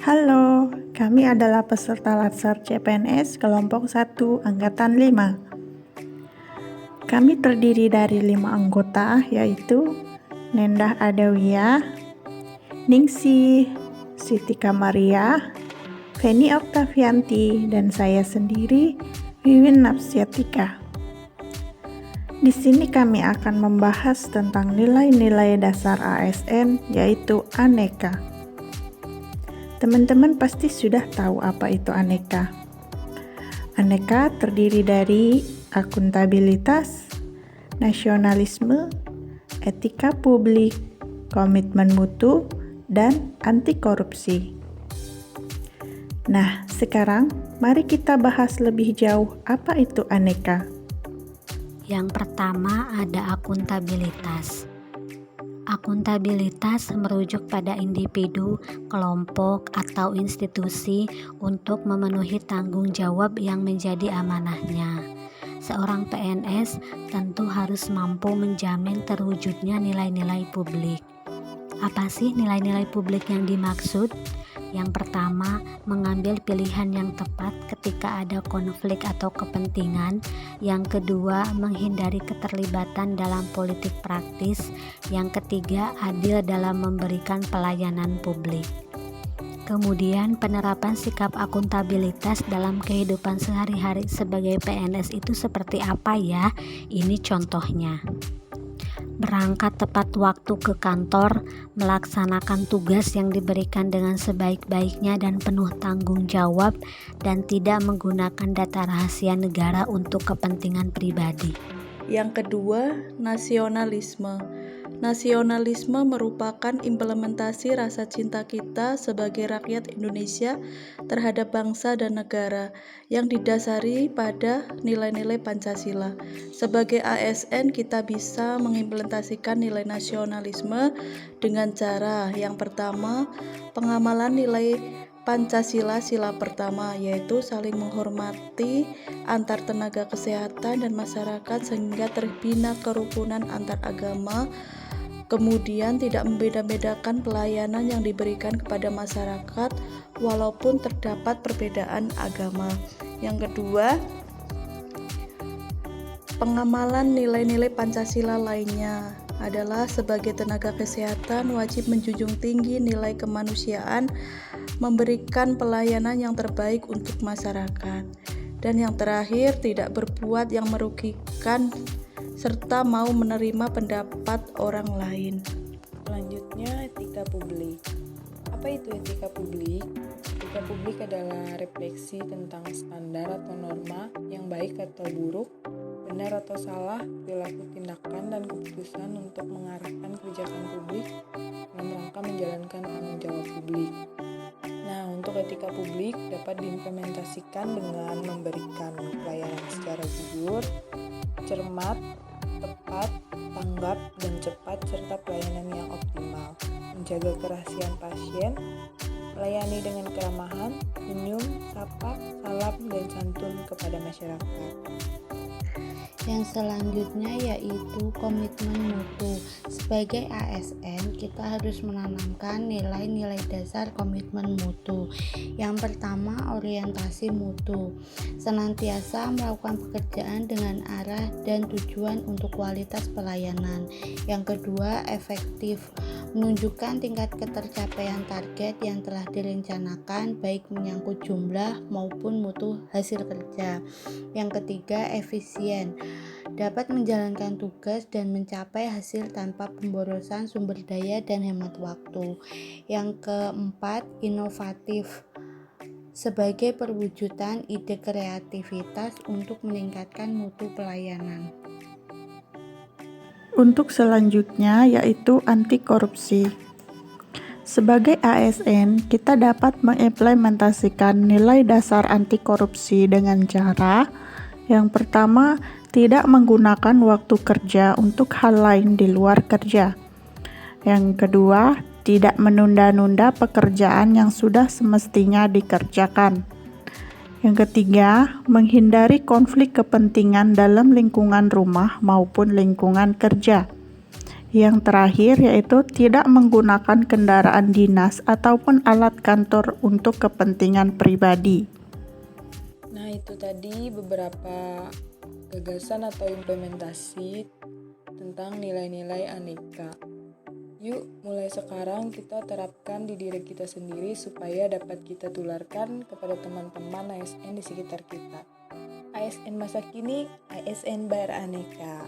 Halo, kami adalah peserta Latsar CPNS kelompok 1 Angkatan 5. Kami terdiri dari 5 anggota, yaitu Nendah Adawiyah, Ningsih, Siti Kamaria, Feni Oktavianti, dan saya sendiri, Wiwin Napsiatika. Di sini kami akan membahas tentang nilai-nilai dasar ASN, yaitu aneka. Teman-teman pasti sudah tahu apa itu aneka. Aneka terdiri dari akuntabilitas, nasionalisme, etika publik, komitmen mutu, dan anti korupsi. Nah, sekarang mari kita bahas lebih jauh apa itu aneka. Yang pertama ada akuntabilitas. Akuntabilitas merujuk pada individu, kelompok, atau institusi untuk memenuhi tanggung jawab yang menjadi amanahnya. Seorang PNS tentu harus mampu menjamin terwujudnya nilai-nilai publik. Apa sih nilai-nilai publik yang dimaksud? Yang pertama, mengambil pilihan yang tepat ketika ada konflik atau kepentingan. Yang kedua, menghindari keterlibatan dalam politik praktis. Yang ketiga, adil dalam memberikan pelayanan publik. Kemudian, penerapan sikap akuntabilitas dalam kehidupan sehari-hari sebagai PNS itu seperti apa ya? Ini contohnya. Berangkat tepat waktu ke kantor, melaksanakan tugas yang diberikan dengan sebaik-baiknya dan penuh tanggung jawab, dan tidak menggunakan data rahasia negara untuk kepentingan pribadi. Yang kedua, nasionalisme. Nasionalisme merupakan implementasi rasa cinta kita sebagai rakyat Indonesia terhadap bangsa dan negara yang didasari pada nilai-nilai Pancasila. Sebagai ASN, kita bisa mengimplementasikan nilai nasionalisme dengan cara yang pertama, pengamalan nilai Pancasila sila pertama, yaitu saling menghormati antar tenaga kesehatan dan masyarakat sehingga terbina kerukunan antar agama. Kemudian tidak membeda-bedakan pelayanan yang diberikan kepada masyarakat walaupun terdapat perbedaan agama. Yang kedua, pengamalan nilai-nilai Pancasila lainnya adalah sebagai tenaga kesehatan wajib menjunjung tinggi nilai kemanusiaan, memberikan pelayanan yang terbaik untuk masyarakat. Dan yang terakhir, tidak berbuat yang merugikan serta mau menerima pendapat orang lain. Selanjutnya, etika publik. Apa itu etika publik? Etika publik adalah refleksi tentang standar atau norma yang baik atau buruk, benar atau salah, perilaku tindakan dan keputusan untuk mengarahkan kebijakan publik dalam rangka menjalankan tanggung jawab publik. Nah, untuk etika publik dapat diimplementasikan dengan memberikan pelayanan secara jujur, cermat, tepat, tanggap, dan cepat, serta pelayanan yang optimal, menjaga kerahasiaan pasien, melayani dengan keramahan, senyum, sapa, salam, dan santun kepada masyarakat. Yang selanjutnya yaitu komitmen mutu. Sebagai ASN, kita harus menanamkan nilai-nilai dasar komitmen mutu. Yang pertama, orientasi mutu. Senantiasa melakukan pekerjaan dengan arah dan tujuan untuk kualitas pelayanan. Yang kedua, efektif. Menunjukkan tingkat ketercapaian target yang telah direncanakan baik menyangkut jumlah maupun mutu hasil kerja. Yang ketiga, efisien. Dapat menjalankan tugas dan mencapai hasil tanpa pemborosan sumber daya dan hemat waktu. Yang keempat, inovatif. Sebagai perwujudan ide kreativitas untuk meningkatkan mutu pelayanan. Untuk selanjutnya yaitu anti korupsi. Sebagai ASN, kita dapat mengimplementasikan nilai dasar anti korupsi dengan cara yang pertama, tidak menggunakan waktu kerja untuk hal lain di luar kerja. Yang kedua, tidak menunda-nunda pekerjaan yang sudah semestinya dikerjakan. Yang ketiga, menghindari konflik kepentingan dalam lingkungan rumah maupun lingkungan kerja. Yang terakhir yaitu tidak menggunakan kendaraan dinas ataupun alat kantor untuk kepentingan pribadi. Nah, itu tadi beberapa gagasan atau implementasi tentang nilai-nilai aneka. Yuk, mulai sekarang kita terapkan di diri kita sendiri supaya dapat kita tularkan kepada teman-teman ASN di sekitar kita. ASN masa kini, ASN beraneka.